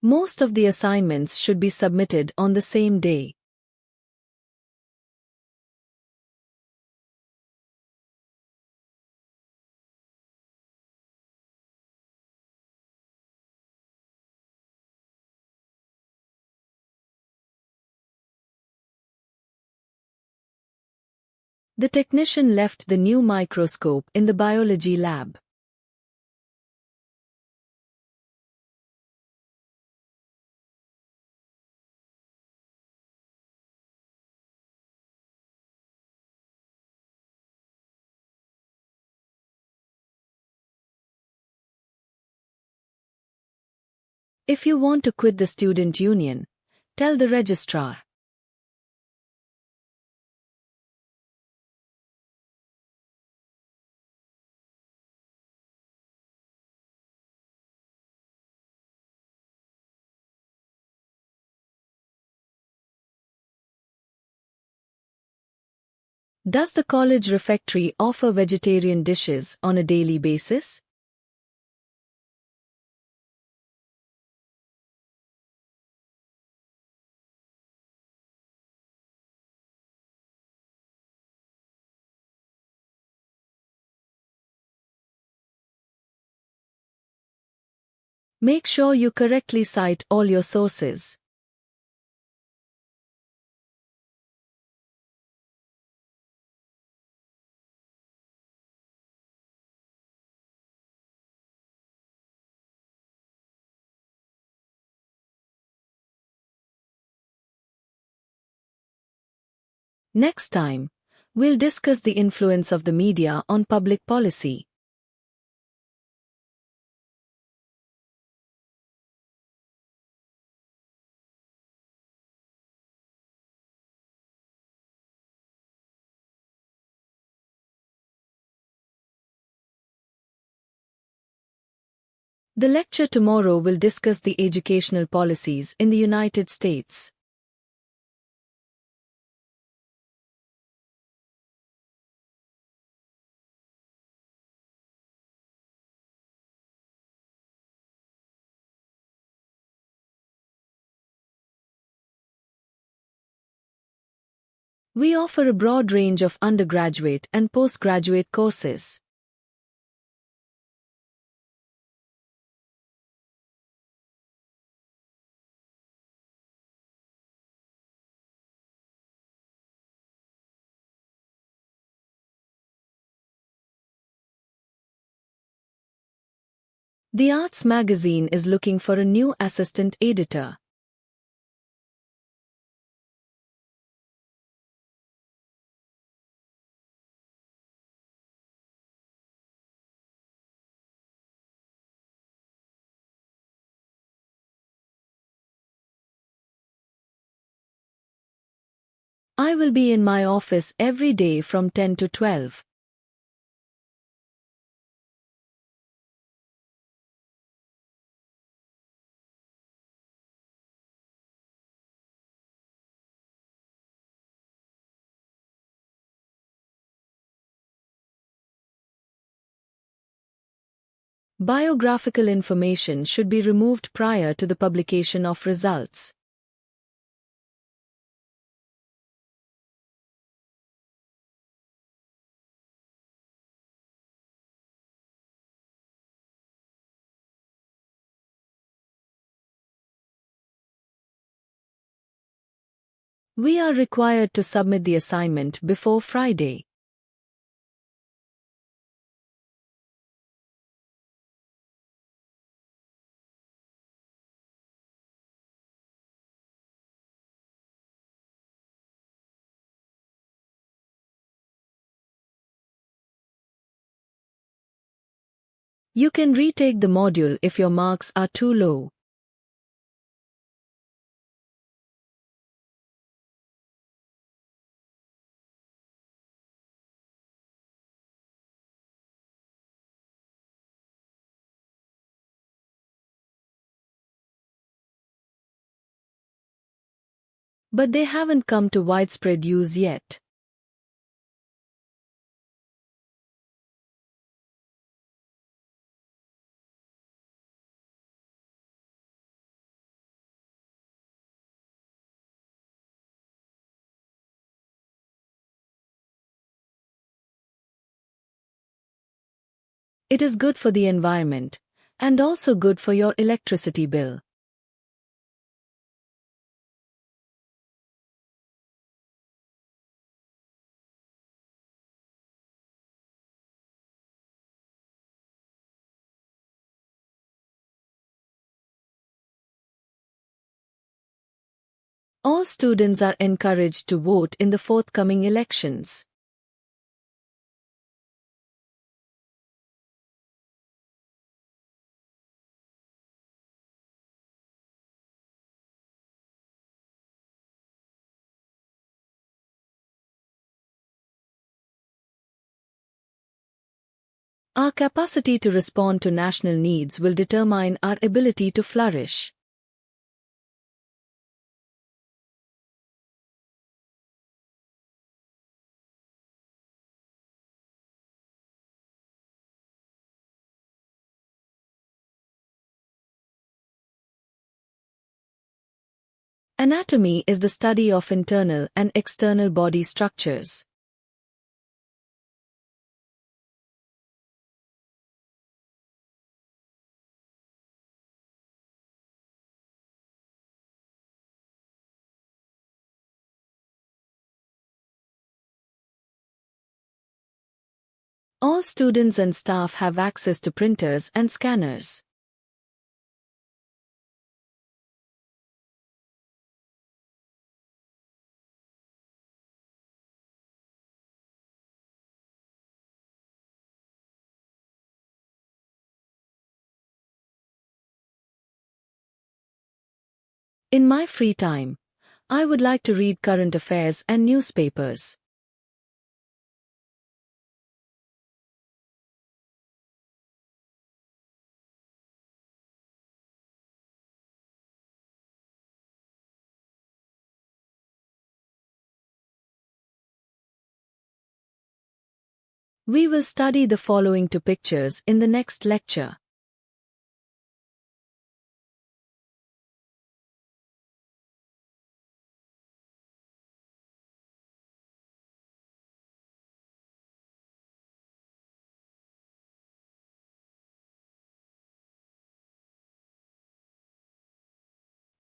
Most of the assignments should be submitted on the same day. The technician left the new microscope in the biology lab. If you want to quit the student union, tell the registrar. Does the college refectory offer vegetarian dishes on a daily basis? Make sure you correctly cite all your sources. Next time, we'll discuss the influence of the media on public policy. The lecture tomorrow will discuss the educational policies in the United States. We offer a broad range of undergraduate and postgraduate courses. The Arts magazine is looking for a new assistant editor. I will be in my office every day from 10 to 12. Biographical information should be removed prior to the publication of results. We are required to submit the assignment before Friday. You can retake the module if your marks are too low. But they haven't come to widespread use yet. It is good for the environment, and also good for your electricity bill. All students are encouraged to vote in the forthcoming elections. Our capacity to respond to national needs will determine our ability to flourish. Anatomy is the study of internal and external body structures. All students and staff have access to printers and scanners. In my free time, I would like to read current affairs and newspapers. We will study the following two pictures in the next lecture.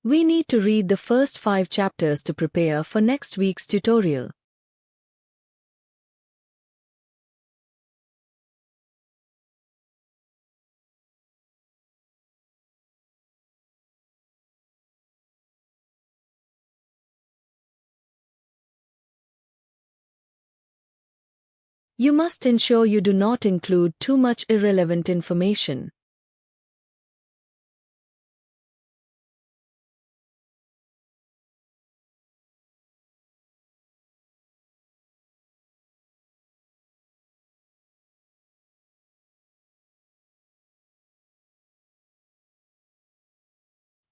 We need to read the first 5 chapters to prepare for next week's tutorial. You must ensure you do not include too much irrelevant information.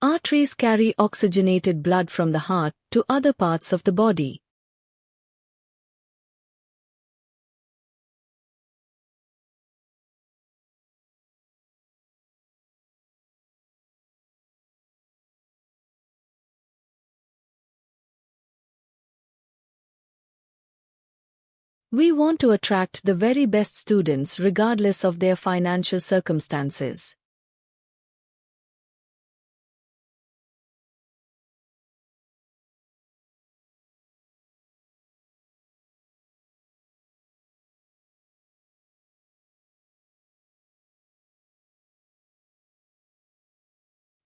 Arteries carry oxygenated blood from the heart to other parts of the body. We want to attract the very best students regardless of their financial circumstances.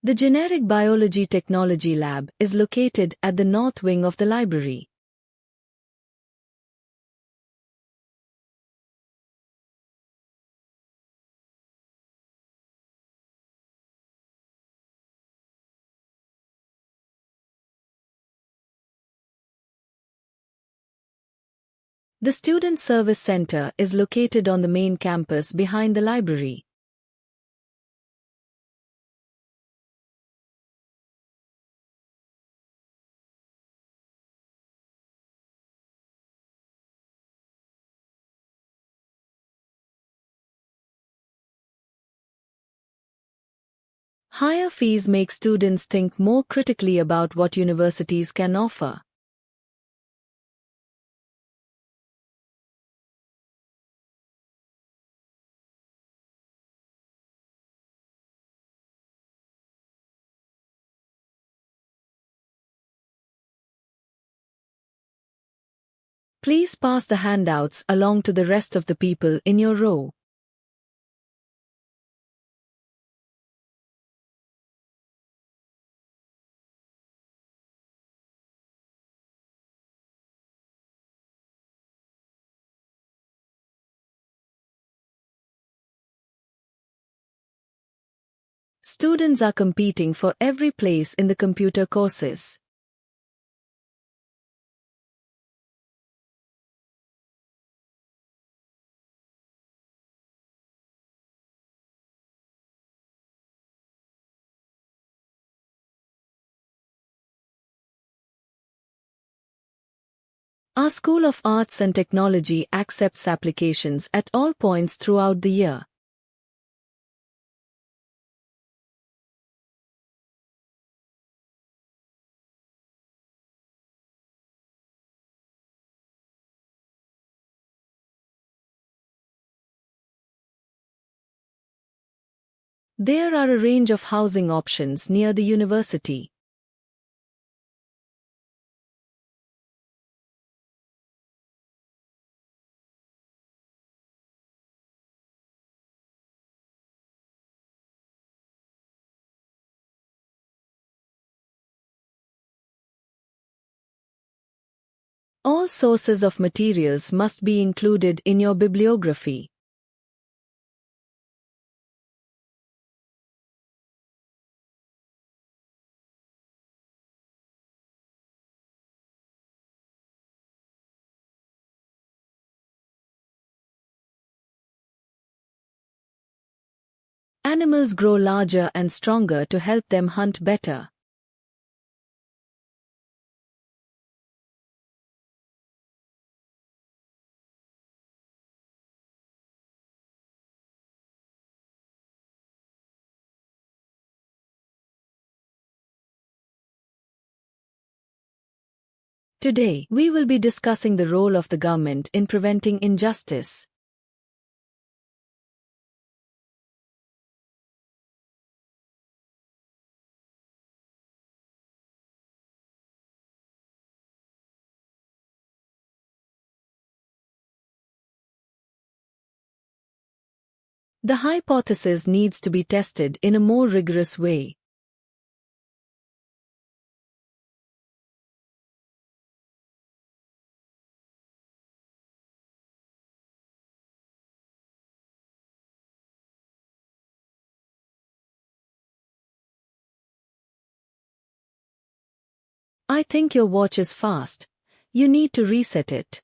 The Generic Biology Technology Lab is located at the north wing of the library. The Student Service Center is located on the main campus behind the library. Higher fees make students think more critically about what universities can offer. Please pass the handouts along to the rest of the people in your row. Students are competing for every place in the computer courses. Our School of Arts and Technology accepts applications at all points throughout the year. There are a range of housing options near the university. All sources of materials must be included in your bibliography. Animals grow larger and stronger to help them hunt better. Today, we will be discussing the role of the government in preventing injustice. The hypothesis needs to be tested in a more rigorous way. I think your watch is fast. You need to reset it.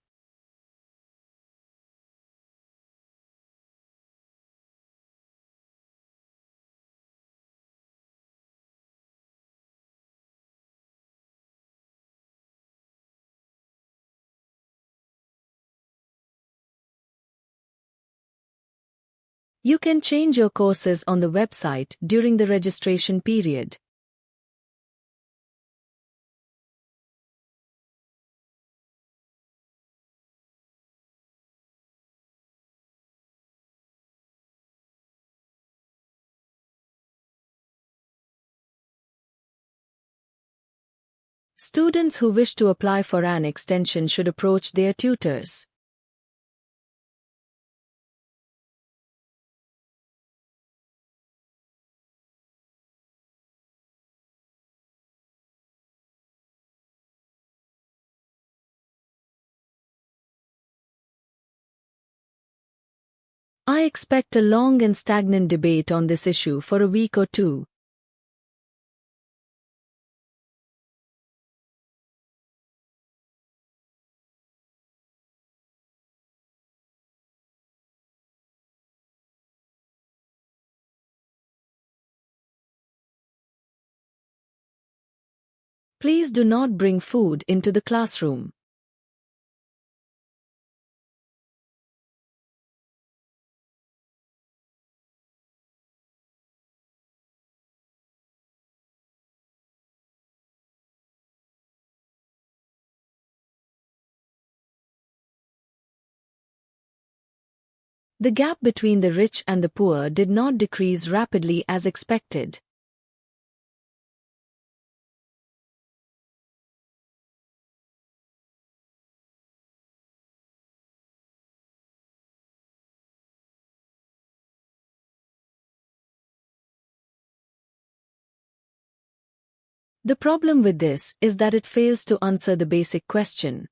You can change your courses on the website during the registration period. Students who wish to apply for an extension should approach their tutors. I expect a long and stagnant debate on this issue for a week or two. Please do not bring food into the classroom. The gap between the rich and the poor did not decrease rapidly as expected. The problem with this is that it fails to answer the basic question.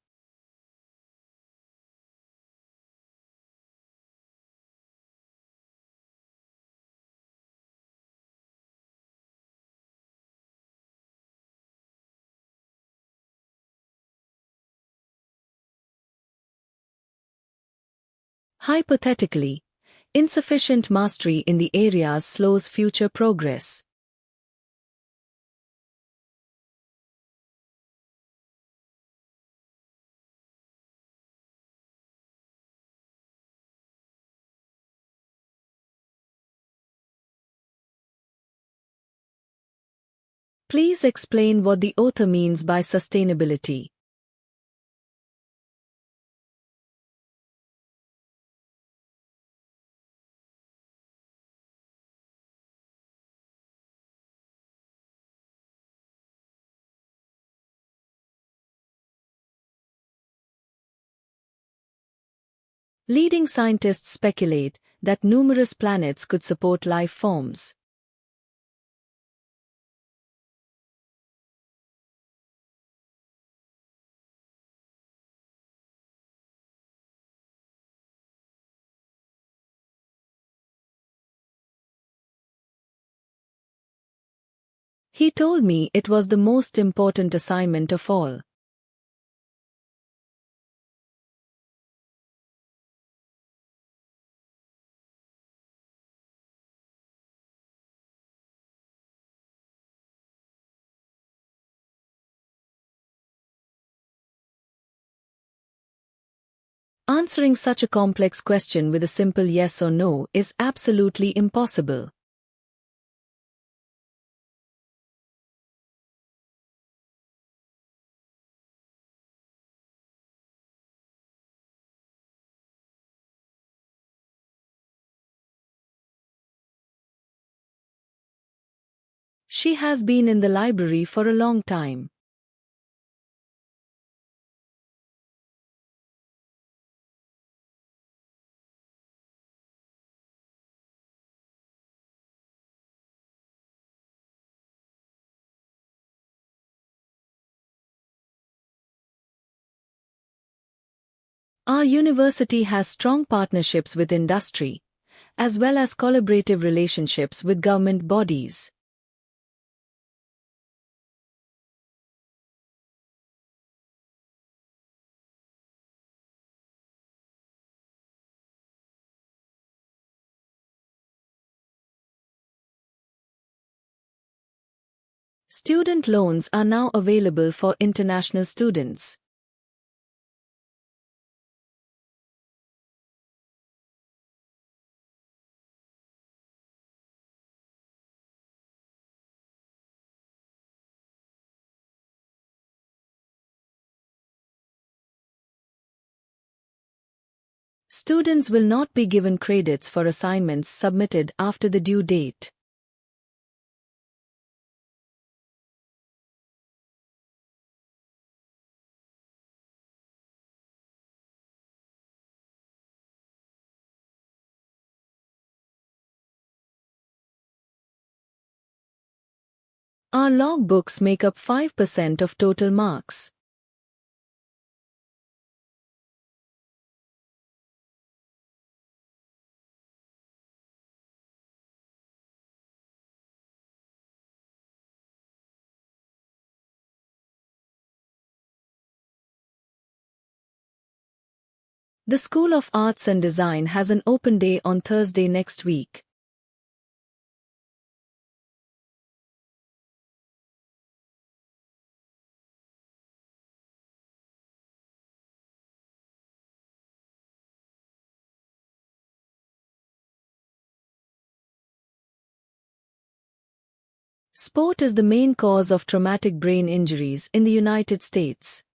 Hypothetically, insufficient mastery in the areas slows future progress. Please explain what the author means by sustainability. Leading scientists speculate that numerous planets could support life forms. He told me it was the most important assignment of all. Answering such a complex question with a simple yes or no is absolutely impossible. She has been in the library for a long time. Our university has strong partnerships with industry, as well as collaborative relationships with government bodies. Student loans are now available for international students. Students will not be given credits for assignments submitted after the due date. Our logbooks make up 5% of total marks. The School of Arts and Design has an open day on Thursday next week. Sport is the main cause of traumatic brain injuries in the United States.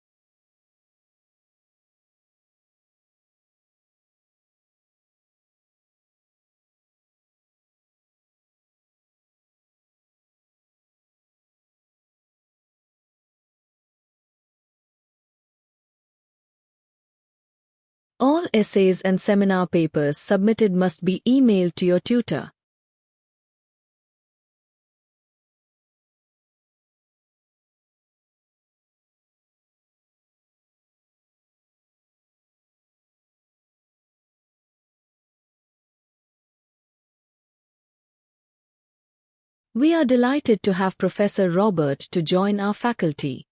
All essays and seminar papers submitted must be emailed to your tutor. We are delighted to have Professor Robert to join our faculty.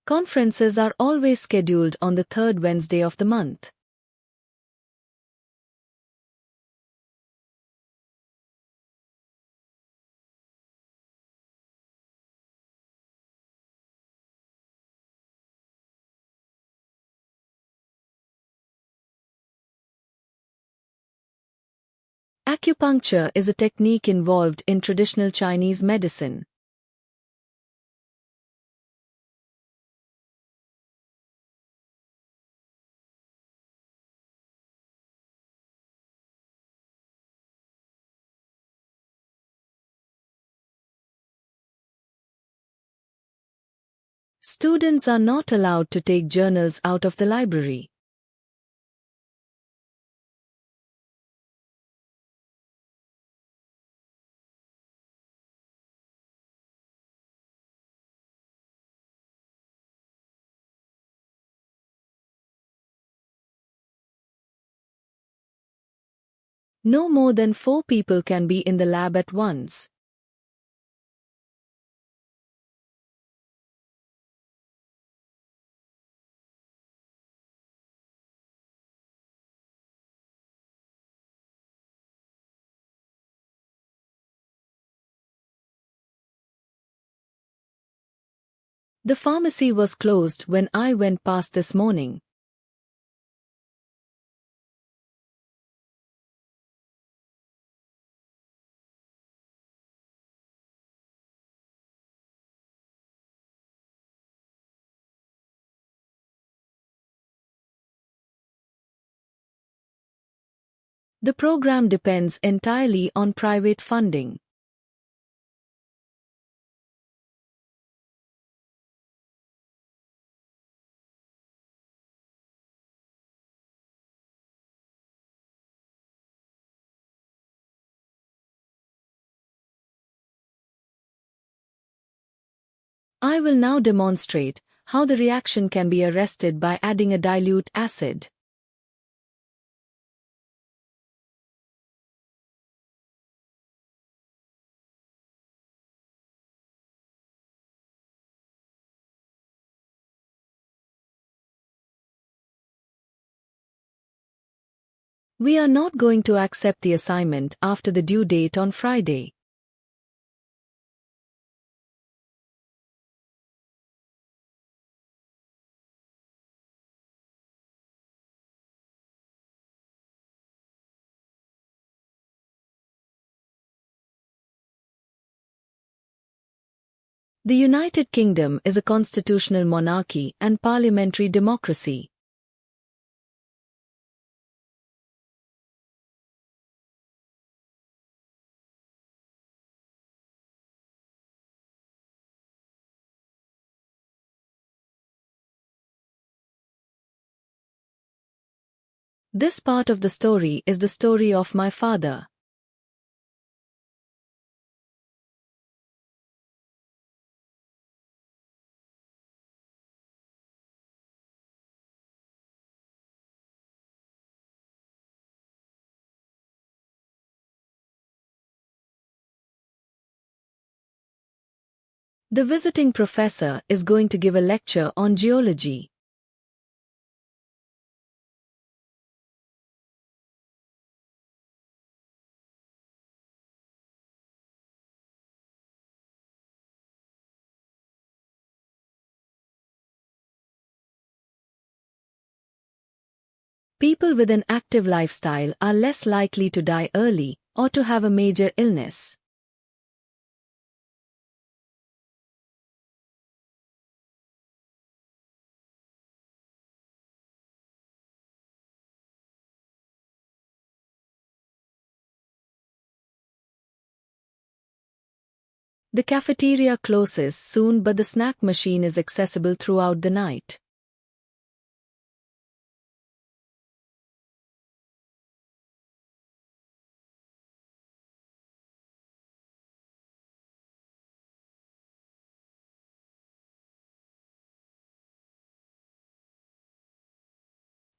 Conferences are always scheduled on the third Wednesday of the month. Acupuncture is a technique involved in traditional Chinese medicine. Students are not allowed to take journals out of the library. No more than 4 people can be in the lab at once. The pharmacy was closed when I went past this morning. The program depends entirely on private funding. I will now demonstrate how the reaction can be arrested by adding a dilute acid. We are not going to accept the assignment after the due date on Friday. The United Kingdom is a constitutional monarchy and parliamentary democracy. This part of the story is the story of my father. The visiting professor is going to give a lecture on geology. People with an active lifestyle are less likely to die early or to have a major illness. The cafeteria closes soon, but the snack machine is accessible throughout the night.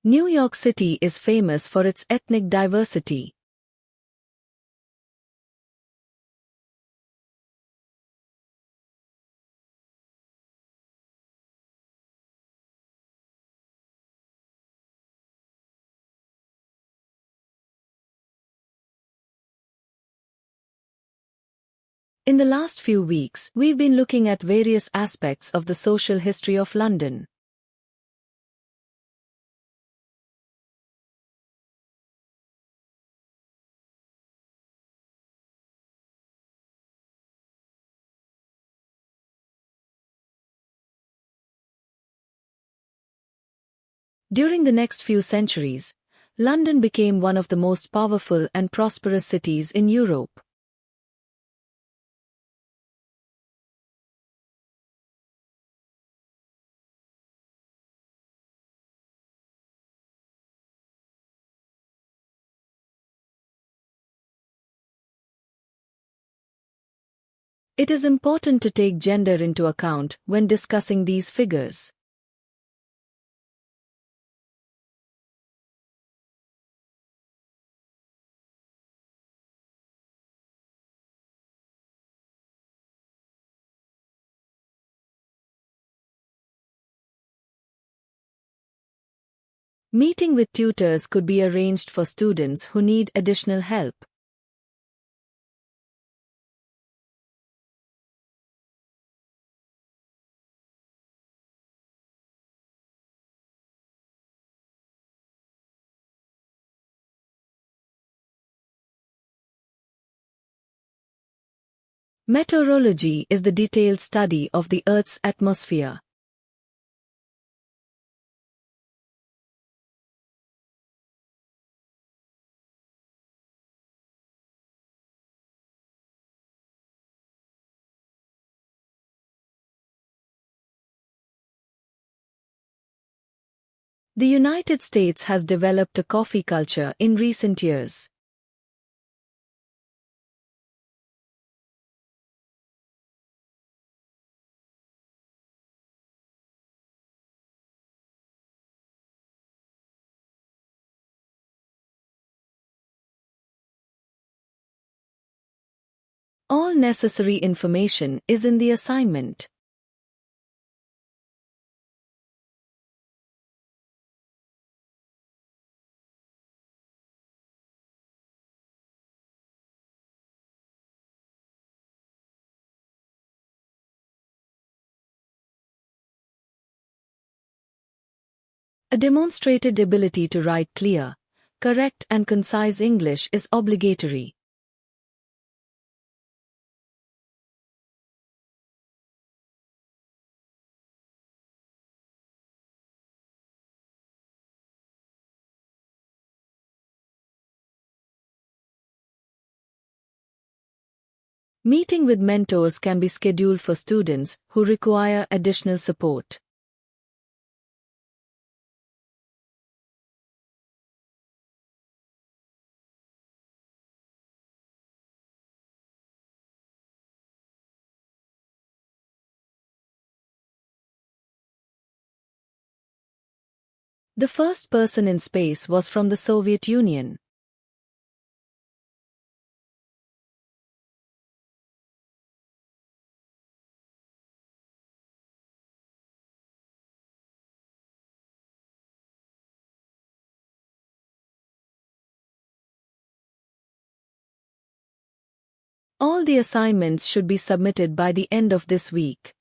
New York City is famous for its ethnic diversity. In the last few weeks, we've been looking at various aspects of the social history of London. During the next few centuries, London became one of the most powerful and prosperous cities in Europe. It is important to take gender into account when discussing these figures. Meeting with tutors could be arranged for students who need additional help. Meteorology is the detailed study of the Earth's atmosphere. The United States has developed a coffee culture in recent years. All necessary information is in the assignment. A demonstrated ability to write clear, correct and concise English is obligatory. Meeting with mentors can be scheduled for students who require additional support. The first person in space was from the Soviet Union. All the assignments should be submitted by the end of this week.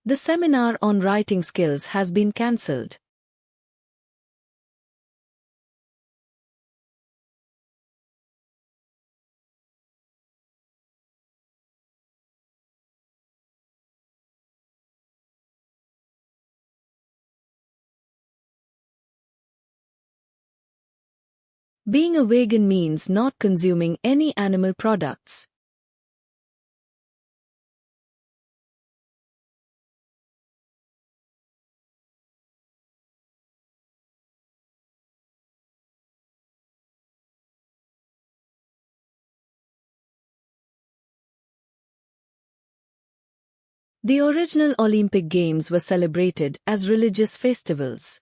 The seminar on writing skills has been cancelled. Being a vegan means not consuming any animal products. The original Olympic Games were celebrated as religious festivals.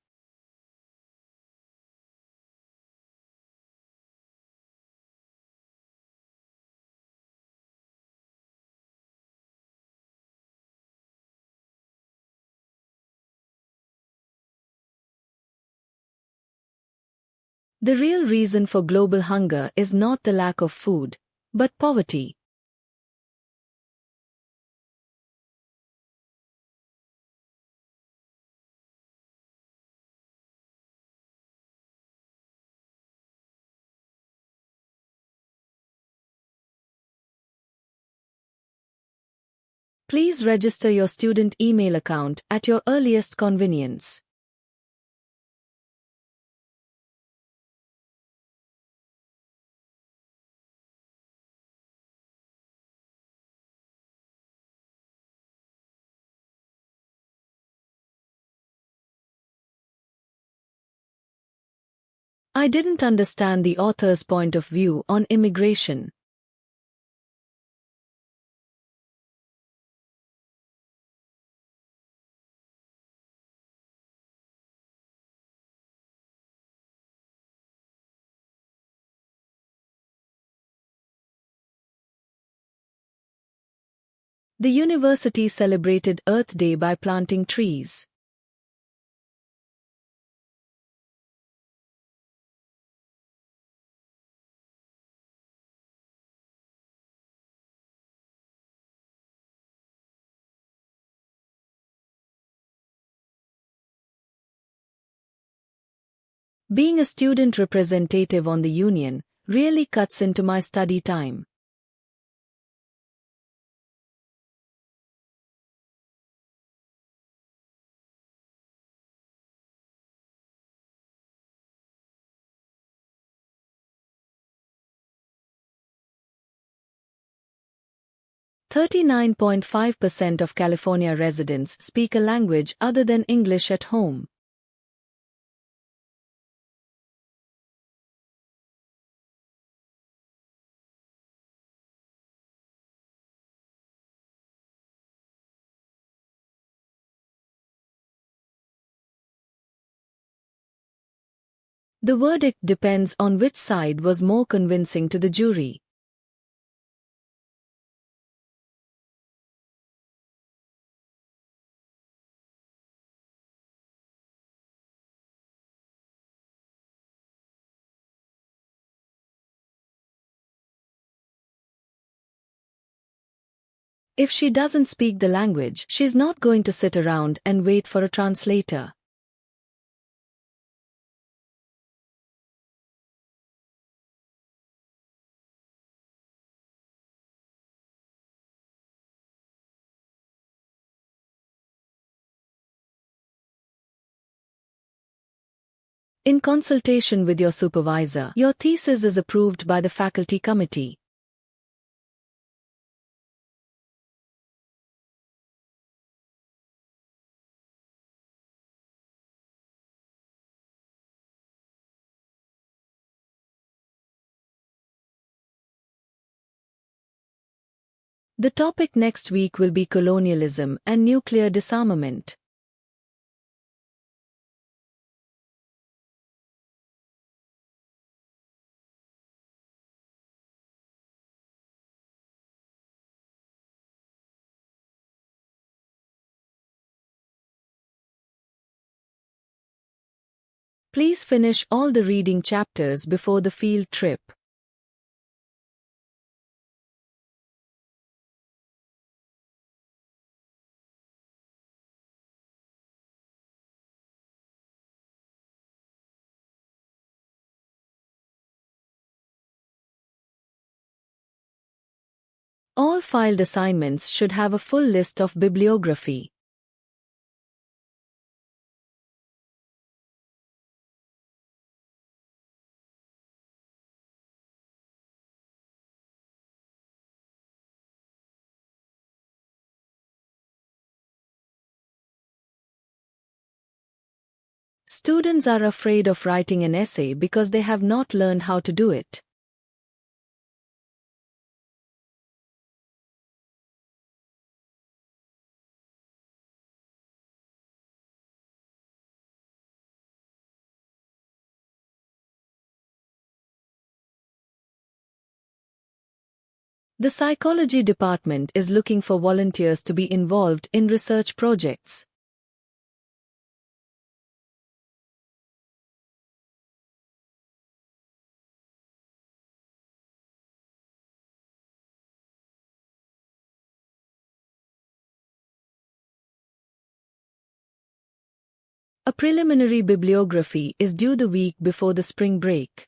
The real reason for global hunger is not the lack of food, but poverty. Please register your student email account at your earliest convenience. I didn't understand the author's point of view on immigration. The university celebrated Earth Day by planting trees. Being a student representative on the union really cuts into my study time. .5% of California residents speak a language other than English at home. The verdict depends on which side was more convincing to the jury. If she doesn't speak the language, she's not going to sit around and wait for a translator. In consultation with your supervisor, your thesis is approved by the faculty committee. The topic next week will be colonialism and nuclear disarmament. Please finish all the reading chapters before the field trip. All filed assignments should have a full list of bibliography. Students are afraid of writing an essay because they have not learned how to do it. The psychology department is looking for volunteers to be involved in research projects. A preliminary bibliography is due the week before the spring break.